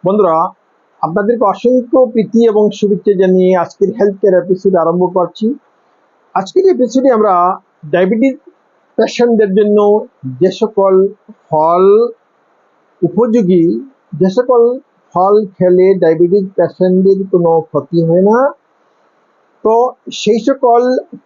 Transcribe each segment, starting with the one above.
বন্ধুরা, আপনাদেরকে অসংখ্য প্রীতি এবং শুভেচ্ছা জানিয়ে আজকের হেলথ কেয়ার এপিসোড আরম্ভ করছি। আজকের এপিসোডে আমরা ডায়াবেটিস পেশেন্টদের জন্য যে সকল ফল উপযোগী, যে সকল ফল খেলে ডায়াবেটিস পেশেন্টদের কোনো ক্ষতি হয় না, তো সেই সকল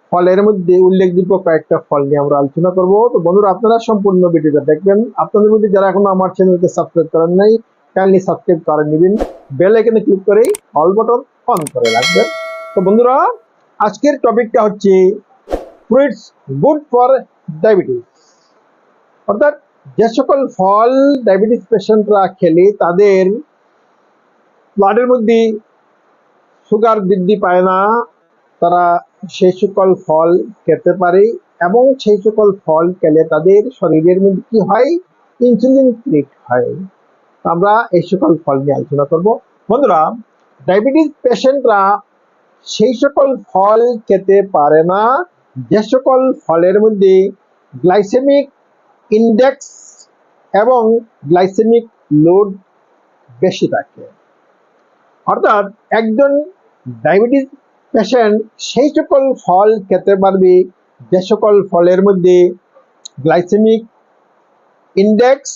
ফলের মধ্যে উল্লেখযোগ্য কয়েকটা ফল নিয়ে আমরা আলোচনা করব। তো বন্ধুরা, আপনারা সম্পূর্ণ ভিডিওটা দেখবেন। আপনাদের মধ্যে যারা এখনো আমার চ্যানেলকে সাবস্ক্রাইব করেন নাই, কাইন্ডলি সাবস্ক্রাইব করে নেবেন, বেল আইকনে ক্লিক করে অল বাটন অন করে রাখবেন। তো বন্ধুরা, আজকের টপিকটা হচ্ছে ফ্রুটস গুড ফর ডায়াবেটিস, অর্থাৎ যে সকল ফল ডায়াবেটিস পেশেন্টরা খেলে তাদের ব্লাডের মধ্যে সুগার বৃদ্ধি পায় না, তারা সেই সকল ফল খেতে পারে এবং সেই সকল ফল খেলে তাদের শরীরের মধ্যে কি হয়, ইনসুলিন ক্রিয়েট হয়। আমরা এই সকল ফল নিয়ে আলোচনা করব। বন্ধুরা, ডায়াবেটিস পেশেন্টরা সেই সকল ফল খেতে পারে না যে সকল ফলের মধ্যে গ্লাইসেমিক ইন্ডেক্স এবং গ্লাইসেমিক লোড বেশি থাকে। অর্থাৎ একজন ডায়াবেটিস পেশেন্ট সেই সকল ফল খেতে পারবে যে সকল ফলের মধ্যে গ্লাইসেমিক ইন্ডেক্স,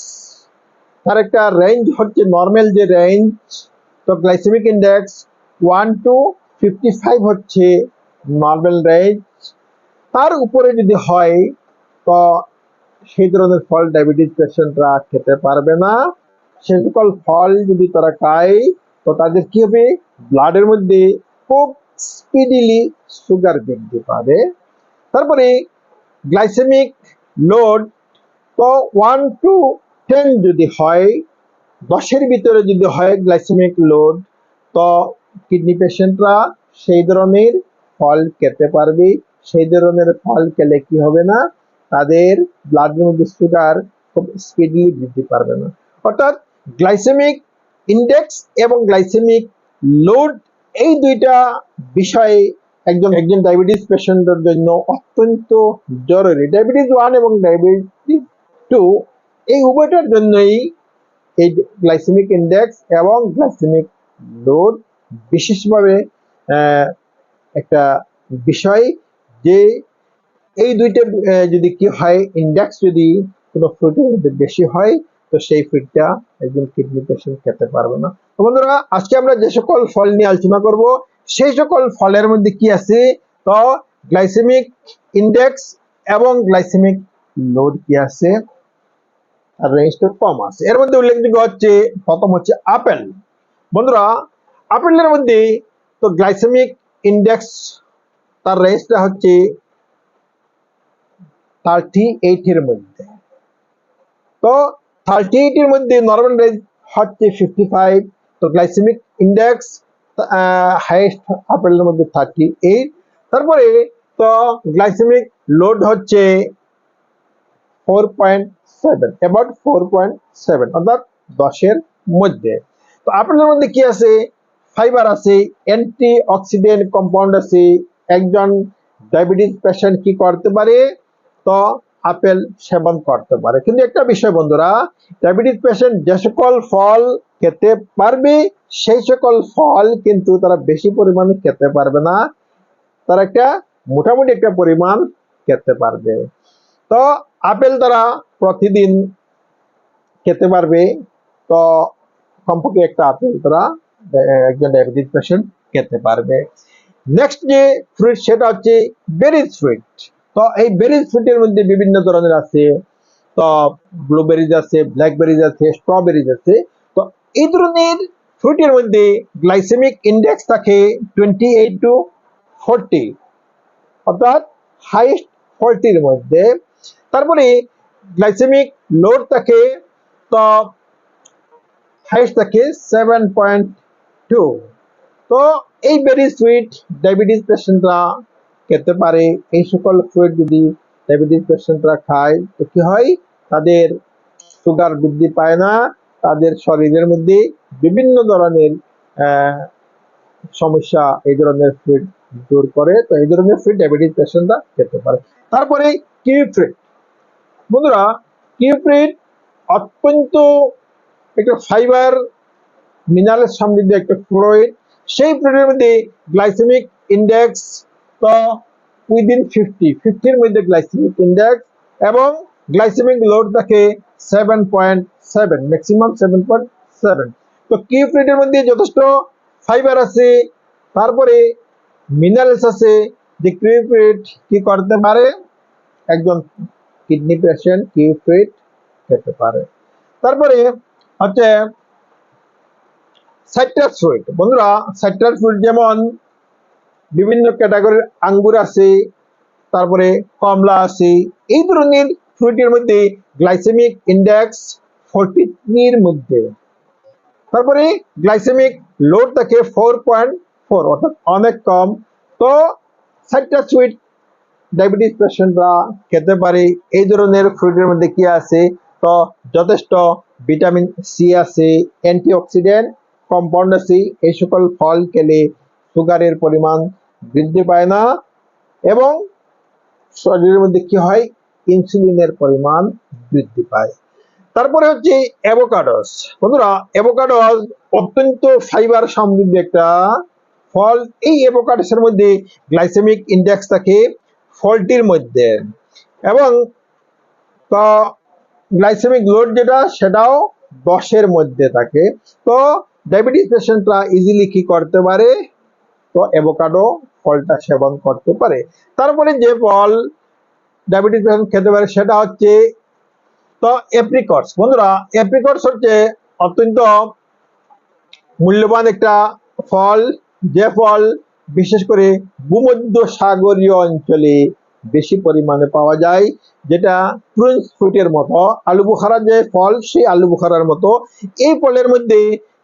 তার একটা রেঞ্জ হচ্ছে নর্মাল যে রেঞ্জ, তো গ্লাইসেমিক ইন্ডেক্স 1 to 55 হচ্ছে নর্মাল রেঞ্জ, তার উপরে যদি হয় তো সেই ধরনের ফল ডায়াবেটিস পেশেন্টরা খেতে পারবে না। সেই সকল ফল যদি তারা খায় তো তাদের কি হবে, ব্লাডের মধ্যে খুব স্পিডিলি সুগার বৃদ্ধি পাবে। তারপরে গ্লাইসেমিক লোড তো 1 to 10 যদি হয়, 10-এর ভিতরে যদি হয় গ্লাইসেমিক লোড, তো কিডনি পেশেন্টরা সেই ধরনের ফল খেতে পারবে। সেই ধরনের ফল খেলে কি হবে না, তাদের ব্লাডের মধ্যে সুগার খুব স্পিডলি বৃদ্ধি পারবে না। অর্থাৎ গ্লাইসেমিক ইন্ডেক্স এবং গ্লাইসেমিক লোড, এই দুইটা বিষয় একজন ডায়াবেটিস পেশেন্টের জন্য অত্যন্ত জরুরি। ডায়াবেটিস 1 এবং ডায়াবেটিস 2 এই উভয়টার জন্যই এই গ্লাইসেমিক ইন্ডেক্স এবং গ্লাইসেমিক লোড বিশেষভাবে একটা বিষয়, যে এই দুইটা যদি কি হয়, ইন্ডেক্স যদি কোনো ফ্রুটের মধ্যে বেশি হয় তো সেই ফ্রুটটা একজন কিডনি পেশেন্ট খেতে পারবে না। তো বন্ধুরা, আজকে আমরা যে সকল ফল নিয়ে আলোচনা করব সেই সকল ফলের মধ্যে কি আছে, তো গ্লাইসেমিক ইন্ডেক্স এবং গ্লাইসেমিক লোড কি আছে, আর রেঞ্জটা কম আছে। এর মধ্যে উল্লেখযোগ্য হচ্ছে, প্রথম হচ্ছে আপেল। বন্ধুরা, আপেলের মধ্যে তো গ্লাইসেমিক ইন্ডেক্স, তার রেঞ্জটা হচ্ছে 38 এর মধ্যে, তো 38 এর মধ্যে নরমাল রেঞ্জ হচ্ছে 55, তো গ্লাইসেমিক ইন্ডেক্স হাইয়েস্ট আপেলের মধ্যে 38। তারপরে তো গ্লাইসেমিক লোড হচ্ছে 4.7, about 4.7, অর্থাৎ 10-এর মধ্যে। তো আপেলের মধ্যে কি আছে, ফাইবার আছে, অ্যান্টি অক্সিডেন্ট কম্পাউন্ড আছে। একজন ডায়াবেটিস পেশেন্ট কি করতে পারে, তো আপেল সেবন করতে পারে। কিন্তু একটা বিষয় বন্ধুরা, ডায়াবেটিস পেশেন্ট যে সকল ফল খেতে পারবে সেই সকল ফল কিন্তু তারা বেশি পরিমাণে খেতে পারবে না, তারা একটা মোটামুটি একটা পরিমাণ খেতে পারবে। তো আপেল তারা প্রতিদিন খেতে পারবে, তো কমপক্ষে একটা আপেল তারা একজন ডায়াবেটিস পেশেন্ট খেতে পারবে। নেক্সট যে ফ্রুট সেটা হচ্ছে বেরিজ ফ্রুট। তো এই বেরিজ ফ্রুটের মধ্যে বিভিন্ন ধরনের আছে, তো ব্লুবেরিজ আছে, ব্ল্যাকবেরিজ আছে, স্ট্রবেরিজ আছে। তো এই ধরনের ফ্রুটের মধ্যে গ্লাইসেমিক ইন্ডেক্স থাকে 28 to 40, অর্থাৎ হাইয়েস্ট 40-র মধ্যে। তারপরে গ্লাইসেমিক লোড থাকে, তো হাইয়েস্ট থাকে 7.2। তো এই বেরি সুইট ডায়াবেটিস পেশেন্টরা খেতে পারে। এই সকল ফ্রুট যদি ডায়াবেটিস পেশেন্টরা খায় তো কি হয়, তাদের সুগার বৃদ্ধি পায় না, তাদের শরীরের মধ্যে বিভিন্ন ধরনের সমস্যা এই ধরনের ফ্রুট দূর করে। তো এই ধরনের ফ্রুট ডায়াবেটিস পেশেন্টরা খেতে পারে। তারপরে কিউই ফ্রুট। বন্ধুরা, কিউই ফ্রুট অত্যন্ত একটা ফাইবার মিনারেল সমৃদ্ধ একটা ফ্লুইড। সেই ফ্লুইডের মধ্যে গ্লাইসেমিক ইন্ডেক্স তো উইদিন 50 মধ্যে গ্লাইসেমিক ইন্ডেক্স, এবং গ্লাইসেমিক লোড থাকে 7.7, ম্যাক্সিমাম 7.7। তো কি ফ্লুইডের মধ্যে যথেষ্ট ফাইবার আছে, তারপরে মিনারেলস আছে, যে কিউ ফ্লুইড কি করতে পারে, একজন কিডনি পেশেন্ট কিউ ফ্লুইড খেতে পারে। তারপরে হচ্ছে সাইট্রাস ফ্রুট। বন্ধুরা, সাইট্রাস ফ্রুট যেমন বিভিন্ন ক্যাটাগরির আঙ্গুর আছে, তারপরে কমলা আছে, এই ধরনের ফ্রুটের মধ্যে গ্লাইসেমিক ইন্ডেক্স 43 এর মধ্যে, তারপরে গ্লাইসেমিক লোড থাকে 4.4, অর্থাৎ অনেক কম। তো সাইট্রাস ফ্রুট ডায়াবেটিস পেশেন্টরা খেতে পারে। এই ধরনের ফ্রুটের মধ্যে কি আছে, তো যথেষ্ট ভিটামিন সি আছে, অ্যান্টিঅক্সিডেন্ট কম্পাউন্ড আছে। এই সকল ফল খেলে সুগারের পরিমাণ বৃদ্ধি পায় না, এবং শরীরের মধ্যে কি হয়, ইনসুলিনের পরিমাণ বৃদ্ধি পায়। তারপরে হচ্ছে অ্যাভোকাডোস। বন্ধুরা, অ্যাভোকাডোস অত্যন্ত ফাইবার সমৃদ্ধ একটা ফল। এই অ্যাভোকাডোসের মধ্যে গ্লাইসেমিক ইন্ডেক্স থাকে 40 মধ্যে, এবং গ্লাইসেমিক লোড যেটা সেটাও 10 মধ্যে থাকে। তো ডায়াবেটিস পেশেন্টরা ইজিলি কি করতে পারে, তো অ্যাভোকাডো ফলটা সেবন করতে পারে। তারপরে যে ফল ডায়াবেটিস পেশেন্ট খেতে পারে সেটা হচ্ছে তো অ্যাপ্রিকটস। বন্ধুরা, অ্যাপ্রিকটস হচ্ছে অত্যন্ত মূল্যবান একটা ফল, যে ফল বিশেষ করে ভূমধ্য সাগরীয় অঞ্চলে বেশি পরিমাণে পাওয়া যায়, যেটা প্রিন্স ফ্রুটের মতো, আলু বুখারা যে ফল, সেই আলু বুখারার মতো। এই ফলের মধ্যে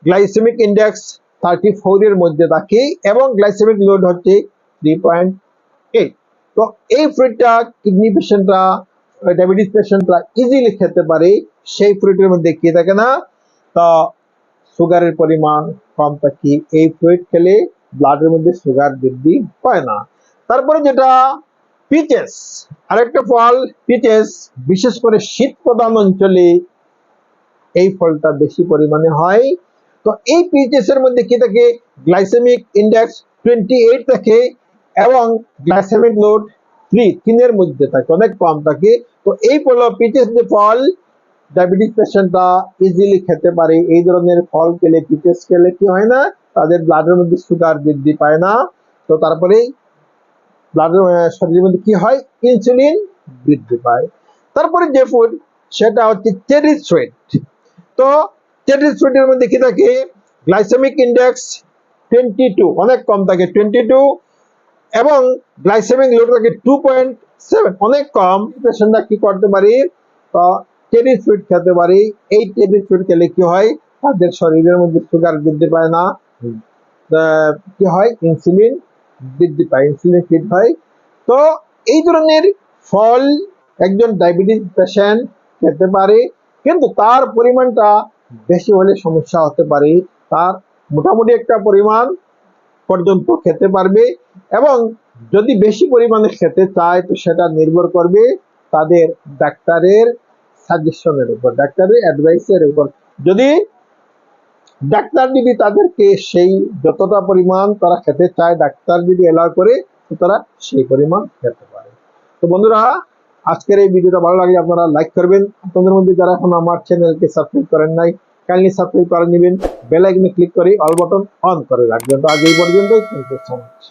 গ্লাইসেমিক ইন্ডেক্স 34 এর মধ্যে থাকে, এবং গ্লাইসেমিক লোড হচ্ছে 3.8। তো এই ফ্রুটটা কিডনি পেশেন্টরা, ডায়াবেটিস পেশেন্টরা ইজিলি খেতে পারে। সেই ফ্রুটের মধ্যে কি থাকে না, তা সুগারের পরিমাণ কম থাকে। এই ফ্রুট খেলে ব্লাডের মধ্যে সুগার বৃদ্ধি পায় না। তারপরে যেটা পিচেস, আরেকটা ফল পিচেস, বিশেষ করে শীত প্রধান অঞ্চলে এই ফলটা বেশি পরিমাণে হয়। তো এই পিচেসের মধ্যে কি থাকে, গ্লাইসেমিক ইন্ডেক্স 28 থাকে, এবং গ্লাইসেমিক লোড 3 এর মধ্যে থাকে, অনেক কম থাকে। তো এই ফল পিচেস যে ফল ডায়াবেটিস পেশেন্টরা ইজিলি খেতে পারে। এই ধরনের ফল খেলে, পিচেস খেলে কি হয় না, তাদের ব্লাডের মধ্যে সুগার বৃদ্ধি পায় না। তো তারপরে ব্লাডের শরীরের মধ্যে কি হয়, ইনসুলিন বৃদ্ধি পায়। তারপরে যে ফুড সেটা হচ্ছে চেরি সুইট। তো চেরি সুইটের মধ্যে কি থাকে, গ্লাইসেমিক ইন্ডেক্স 22, অনেক কম থাকে 22, এবং গ্লাইসেমিক লোড থাকে 2.7, অনেক কম। পেশেন্টরা কি করতে পারে, চেরি ফ্রুট খেতে পারি। এই চেরি ফ্রুট খেলে কি হয়, তাদের শরীরের মধ্যে সুগার বৃদ্ধি পায় না, কি হয়, ইনসুলিন বৃদ্ধি পায়, ইনসুলিন ফিট হয়। তো এই ধরনের ফল একজন ডায়াবেটিস পেশেন্ট খেতে পারে, কিন্তু তার পরিমাণটা বেশি হলে সমস্যা হতে পারে। তার মোটামুটি একটা পরিমাণ পর্যন্ত খেতে পারবে, এবং যদি বেশি পরিমাণে খেতে চায় তো সেটা নির্ভর করবে তাদের ডাক্তারের সাজেশনের উপর, ডাক্তারের অ্যাডভাইসের উপর। যদি ডাক্তার যদি তাদেরকে সেই যতটা পরিমাণ তারা খেতে চায়, ডাক্তার যদি এলাও করে, তো তারা সেই পরিমাণ খেতে পারে। তো বন্ধুরা, আজকের এই ভিডিওটা ভালো লাগলে আপনারা লাইক করবেন। আপনাদের মধ্যে যারা এখন আমার চ্যানেলকে সাবস্ক্রাইব করেন নাই, কাইন্ডলি সাবস্ক্রাইব করে নেবেন, বেল আইকনে ক্লিক করে অল বাটন অন করে রাখবেন। তো আজ এই পর্যন্তই, থ্যাংক ইউ সো মাচ।